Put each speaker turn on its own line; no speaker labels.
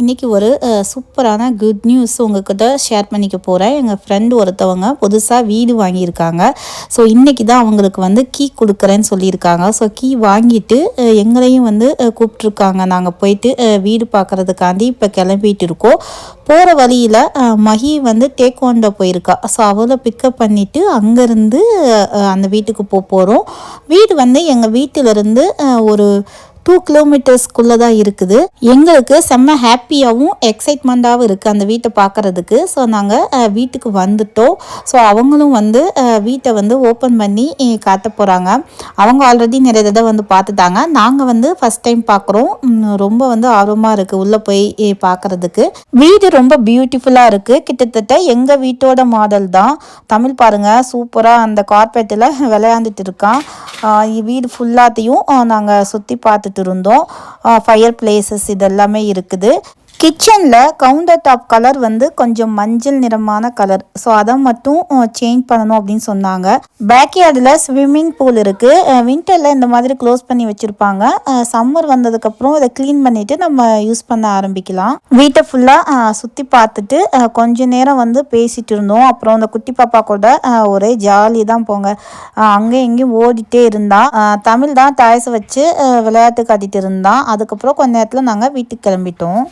இன்றைக்கி ஒரு சூப்பரான குட் நியூஸ் உங்கள்கிட்ட ஷேர் பண்ணிக்க போகிறேன். எங்கள் ஃப்ரெண்டு ஒருத்தவங்க புதுசாக வீடு வாங்கியிருக்காங்க. ஸோ இன்றைக்கி தான் அவங்களுக்கு வந்து கீ கொடுக்குறேன்னு சொல்லியிருக்காங்க. ஸோ கீ வாங்கிட்டு எங்களையும் வந்து கூப்பிட்ருக்காங்க. நாங்கள் போயிட்டு வீடு பார்க்குறதுக்காண்டி இப்போ கிளம்பிட்டு இருக்கோம். போகிற வழியில் மஹி வந்து டேக்வாண்டோ போயிருக்கா. ஸோ அவளை பிக்கப் பண்ணிவிட்டு அங்கேருந்து அந்த வீட்டுக்கு போகிறோம். வீடு வந்து எங்கள் வீட்டிலேருந்து ஒரு 2 கிலோமீட்டர்ஸ்க்குள்ளே தான் இருக்குது. எங்களுக்கு செம்ம ஹாப்பியாகவும் எக்ஸைட்மெண்ட்டாகவும் இருக்குது அந்த வீட்டை பார்க்குறதுக்கு. ஸோ நாங்கள் வீட்டுக்கு வந்துட்டோம். ஸோ அவங்களும் வந்து வீட்டை வந்து ஓப்பன் பண்ணி காட்ட போகிறாங்க. அவங்க ஆல்ரெடி நிறைய தடவை வந்து பார்த்துட்டாங்க. நாங்கள் வந்து ஃபஸ்ட் டைம் பார்க்குறோம். ரொம்ப வந்து ஆர்வமாக இருக்குது உள்ளே போய் பார்க்குறதுக்கு. வீடு ரொம்ப பியூட்டிஃபுல்லாக இருக்குது. கிட்டத்தட்ட எங்கள் வீட்டோட மாடல் தான். தமிழ் பாருங்கள் சூப்பராக அந்த கார்பெட்டில் விளையாண்டுட்டு இருக்கான். வீடு ஃபுல்லாத்தையும் நாங்கள் சுற்றி பார்த்துட்டு இருந்தோம். ஃபயர் பிளேசஸ் இதெல்லாமே இருக்குது. கிச்சனில் கவுண்டர் டாப் கலர் வந்து கொஞ்சம் மஞ்சள் நிறமான கலர். ஸோ அதை மட்டும் சேஞ்ச் பண்ணணும் அப்படின்னு சொன்னாங்க. பேக்யார்டில் ஸ்விம்மிங் பூல் இருக்குது. வின்டரில் இந்த மாதிரி க்ளோஸ் பண்ணி வச்சுருப்பாங்க. சம்மர் வந்ததுக்கப்புறம் இதை க்ளீன் பண்ணிவிட்டு நம்ம யூஸ் பண்ண ஆரம்பிக்கலாம். வீட்டை ஃபுல்லாக சுற்றி பார்த்துட்டு கொஞ்ச நேரம் வந்து பேசிகிட்டு இருந்தோம். அப்புறம் அந்த குட்டி பாப்பா கூட ஒரே ஜாலி தான் போங்க. அங்கேயும் எங்கேயும் ஓடிட்டே இருந்தான். தமிழ் தான் டாய்ஸை வச்சு விளையாட்டு காட்டிகிட்டு இருந்தான். அதுக்கப்புறம் கொஞ்ச நேரத்தில் நாங்கள் வீட்டுக்கு கிளம்பிட்டோம்.